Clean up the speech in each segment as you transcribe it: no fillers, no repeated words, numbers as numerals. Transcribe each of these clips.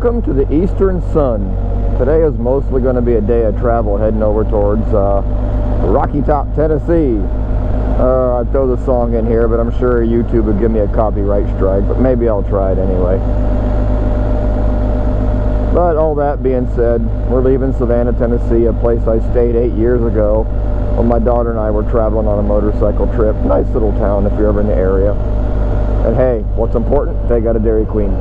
Welcome to the Eastern Sun. Today is mostly going to be a day of travel heading over towards Rocky Top, Tennessee. I'd throw the song in here, but I'm sure YouTube would give me a copyright strike, but maybe I'll try it anyway. But all that being said, we're leaving Savannah, Tennessee, a place I stayed 8 years ago when my daughter and I were traveling on a motorcycle trip. Nice little town if you're ever in the area. And hey, what's important? They got a Dairy Queen.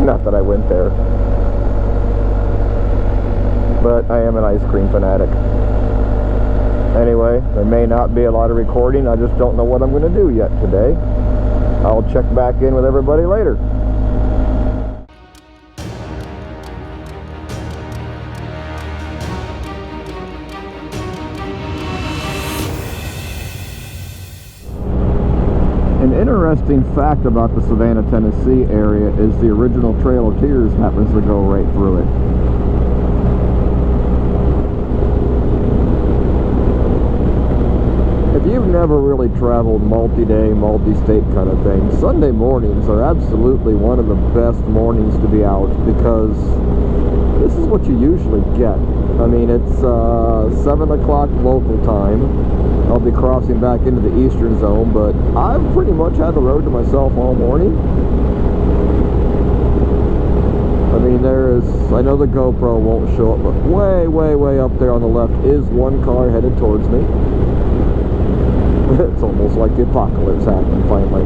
Not that I went there, but I am an ice cream fanatic. Anyway, there may not be a lot of recording. I just don't know what I'm going to do yet today. I'll check back in with everybody later. An interesting fact about the Savannah, Tennessee area is the original Trail of Tears happens to go right through it. If you've never really traveled multi-day, multi-state kind of thing, Sunday mornings are absolutely one of the best mornings to be out because this is what you usually get. I mean, it's 7 o'clock local time. I'll be crossing back into the Eastern Zone, but I've pretty much had the road to myself all morning. I mean, I know the GoPro won't show up, but way, way, way up there on the left is one car headed towards me. It's almost like the apocalypse happened finally.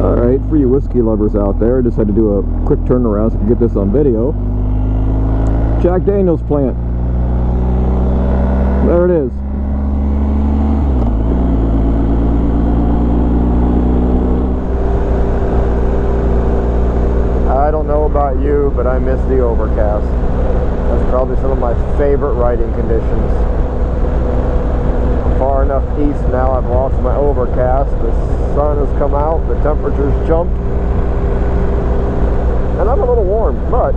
Alright, for you whiskey lovers out there, I just had to do a quick turnaround so I can get this on video. Jack Daniel's plant. There it is. I don't know about you, but I miss the overcast. That's probably some of my favorite riding conditions. Far enough east now, I've lost my overcast. The sun has come out, the temperature's jumped, and I'm a little warm, but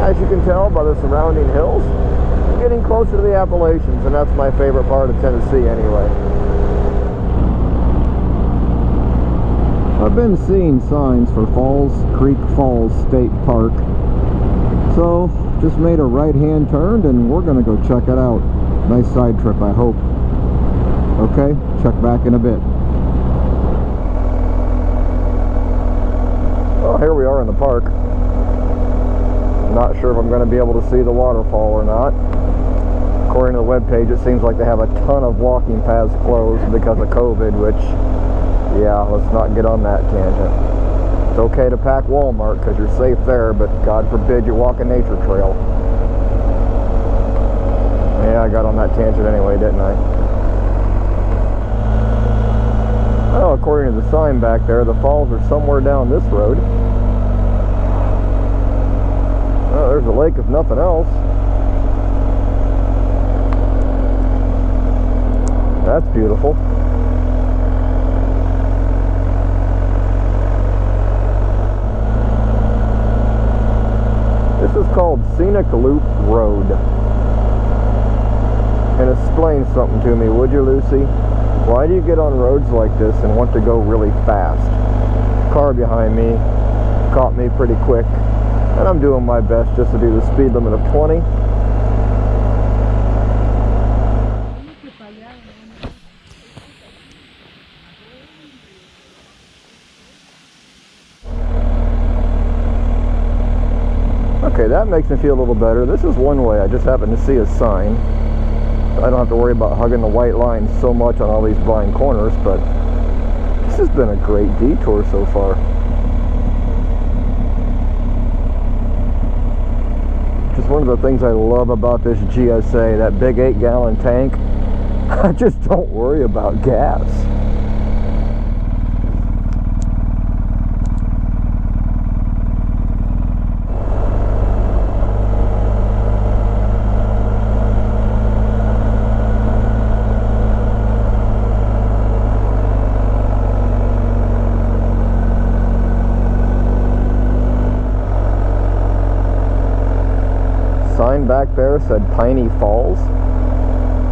as you can tell by the surrounding hills, I'm getting closer to the Appalachians, and that's my favorite part of Tennessee anyway. I've been seeing signs for Falls Creek Falls State Park, so just made a right-hand turn and we're gonna go check it out. Nice side trip, I hope. Okay, check back in a bit. Well, here we are in the park. Not sure if I'm going to be able to see the waterfall or not. According to the webpage, it seems like they have a ton of walking paths closed because of COVID, which, yeah, let's not get on that tangent. It's okay to pack Walmart because you're safe there, but God forbid you walk a nature trail. Yeah, I got on that tangent anyway, didn't I? Well, according to the sign back there, the falls are somewhere down this road. Oh, there's a lake if nothing else. That's beautiful. This is called Scenic Loop Road. And explain something to me, would you, Lucy? Why do you get on roads like this and want to go really fast? Car behind me caught me pretty quick, and I'm doing my best just to do the speed limit of 20. Okay, that makes me feel a little better. This is one way. I just happened to see a sign. I don't have to worry about hugging the white line so much on all these blind corners, but this has been a great detour so far. Just one of the things I love about this GSA, that big 8-gallon tank. I just don't worry about gas. Back there said Piney Falls.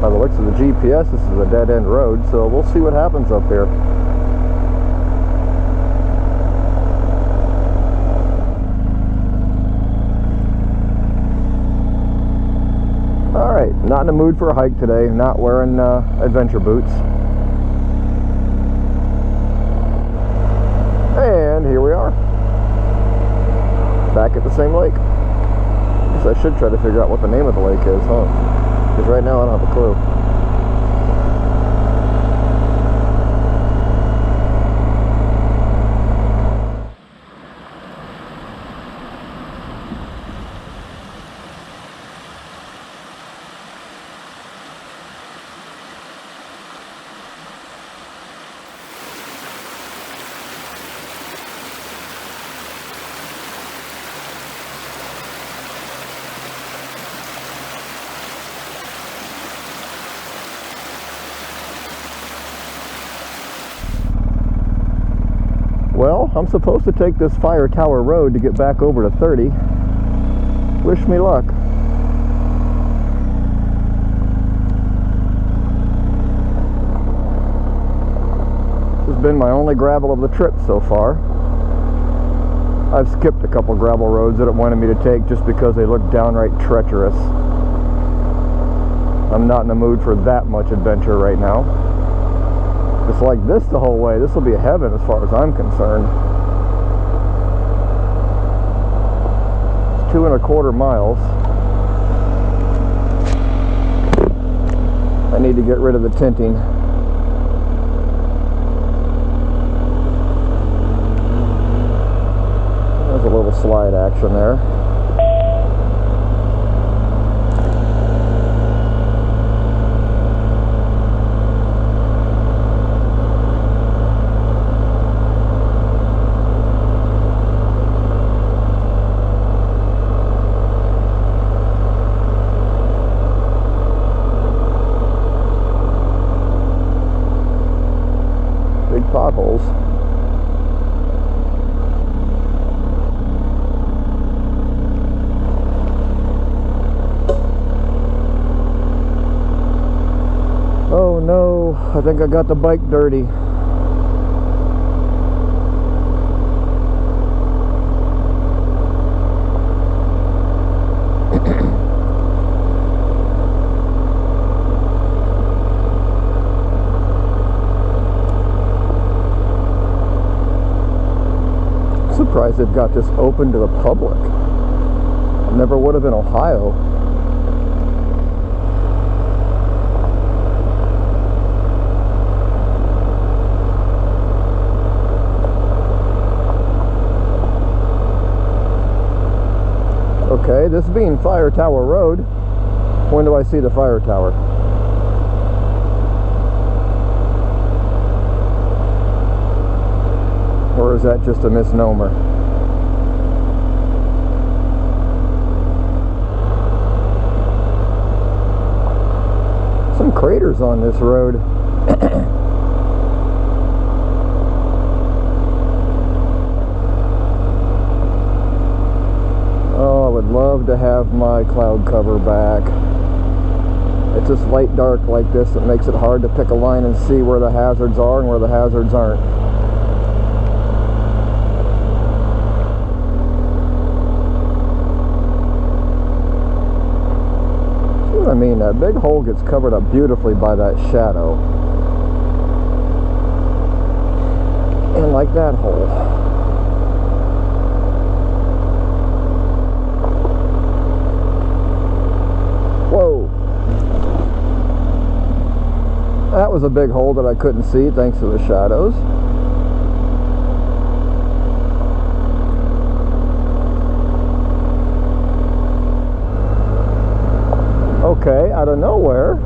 By the looks of the GPS, this is a dead-end road, so we'll see what happens up here. Not in the mood for a hike today. Not wearing adventure boots. And here we are. Back at the same lake. I guess I should try to figure out what the name of the lake is, huh? Because right now I don't have a clue. Well, I'm supposed to take this Fire Tower Road to get back over to 30. Wish me luck. This has been my only gravel of the trip so far. I've skipped a couple gravel roads that it wanted me to take just because they look downright treacherous. I'm not in the mood for that much adventure right now. It's like this the whole way. This will be heaven as far as I'm concerned. It's 2¼ miles. I need to get rid of the tinting. There's a little slide action there. Potholes. Oh no, I think I got the bike dirty. Surprised they've got this open to the public. Never would have in Ohio. Okay, this being Fire Tower Road, when do I see the fire tower? Or is that just a misnomer? Some craters on this road. Oh, I would love to have my cloud cover back. It's just light dark like this that makes it hard to pick a line and see where the hazards are and where the hazards aren't. I mean, that big hole gets covered up beautifully by that shadow. And like that hole. Whoa. That was a big hole that I couldn't see thanks to the shadows. Okay, out of nowhere,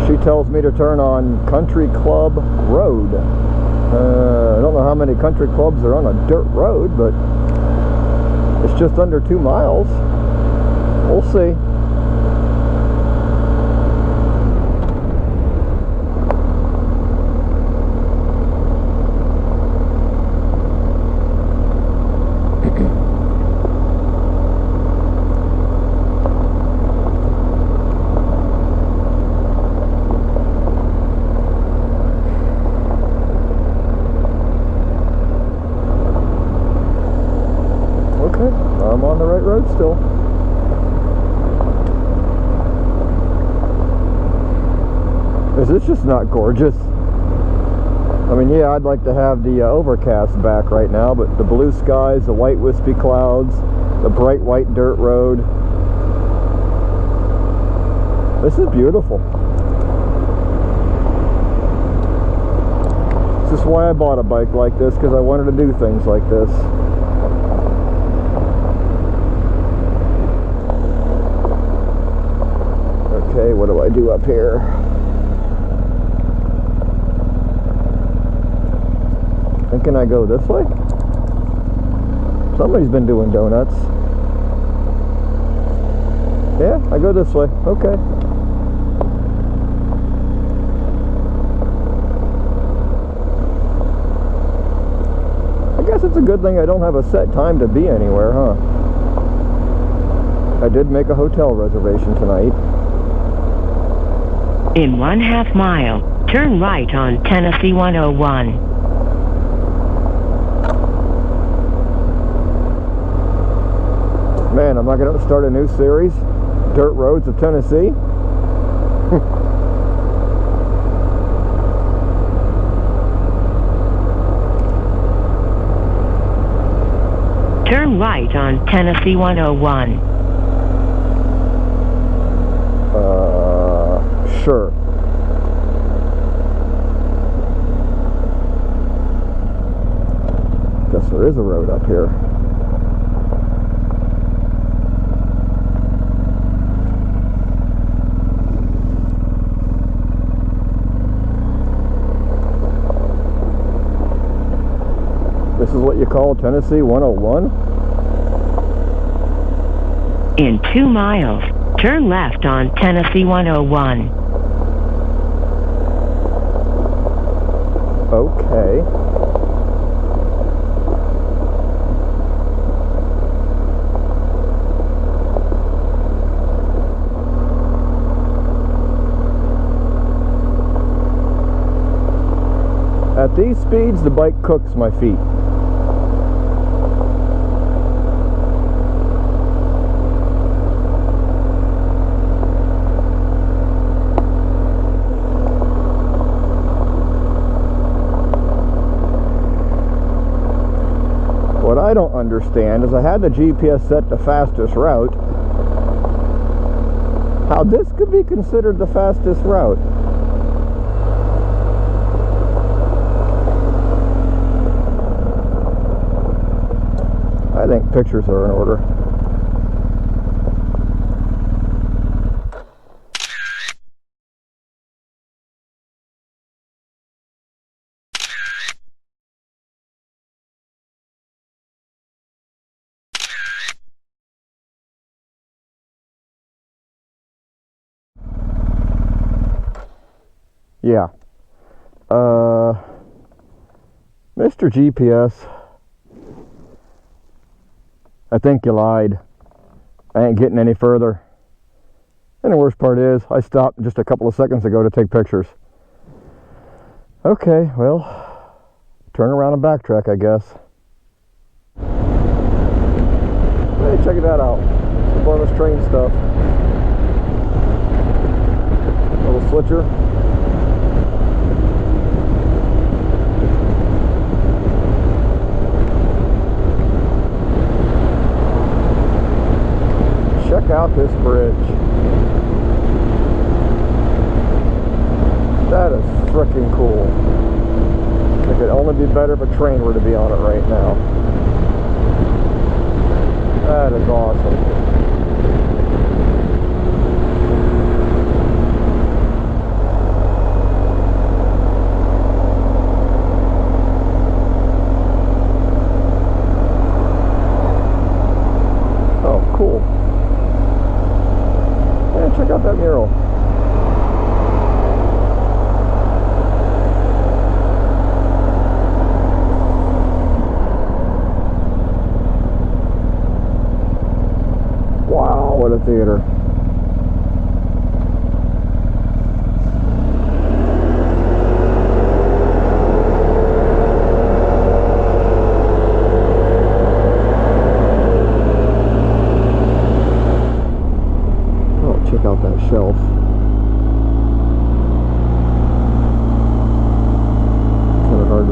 she tells me to turn on Country Club Road. I don't know how many country clubs are on a dirt road, but it's just under 2 miles. We'll see. I'm on the right road still. Is this just not gorgeous? I mean, yeah, I'd like to have the overcast back right now, but the blue skies, the white wispy clouds, the bright white dirt road. This is beautiful. This is why I bought a bike like this, because I wanted to do things like this. Okay, what do I do up here? Thinking I go this way? Somebody's been doing donuts. Yeah, I go this way. Okay. I guess it's a good thing I don't have a set time to be anywhere, huh? I did make a hotel reservation tonight. In 1/2 mile, turn right on Tennessee 101. Man, am I going to start a new series? Dirt Roads of Tennessee? Turn right on Tennessee 101. Sure. Guess there is a road up here. This is what you call Tennessee 101? In 2 miles, turn left on Tennessee 101. Okay. At these speeds, the bike cooks my feet. What I don't understand is I had the GPS set the fastest route. How this could be considered the fastest route? I think pictures are in order. Yeah. Mr. GPS, I think you lied. I ain't getting any further. And the worst part is, I stopped just a couple of seconds ago to take pictures. Okay, well, turn around and backtrack, I guess. Hey, check that out. Some bonus train stuff. Little switcher. Check out this bridge. That is freaking cool. It could only be better if a train were to be on it right now. That is awesome. Oh, cool. Check out that mural. Wow, what a theater. Check out that shelf.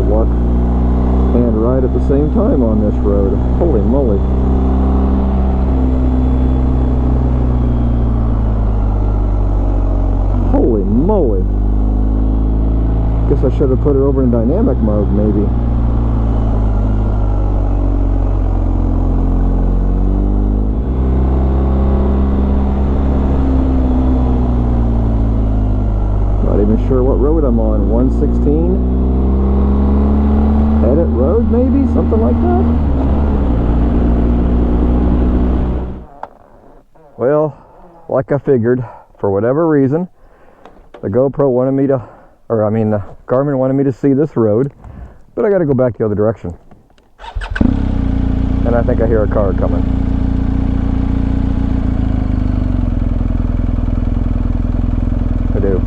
luck and ride at the same time on this road. Holy moly. Holy moly. Guess I should have put her over in dynamic mode, maybe. Not even sure what road I'm on. 116? Edit road, maybe? Something like that? Well, like I figured, for whatever reason, the GoPro wanted me to, Garmin wanted me to see this road, but I got to go back the other direction. And I think I hear a car coming. I do.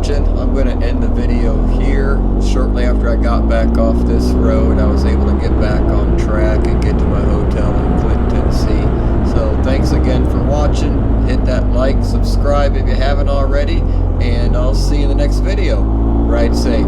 I'm going to end the video here. Shortly after I got back off this road, I was able to get back on track and get to my hotel in Clinton, Tennessee. So thanks again for watching. Hit that like, subscribe if you haven't already, and I'll see you in the next video. Ride safe.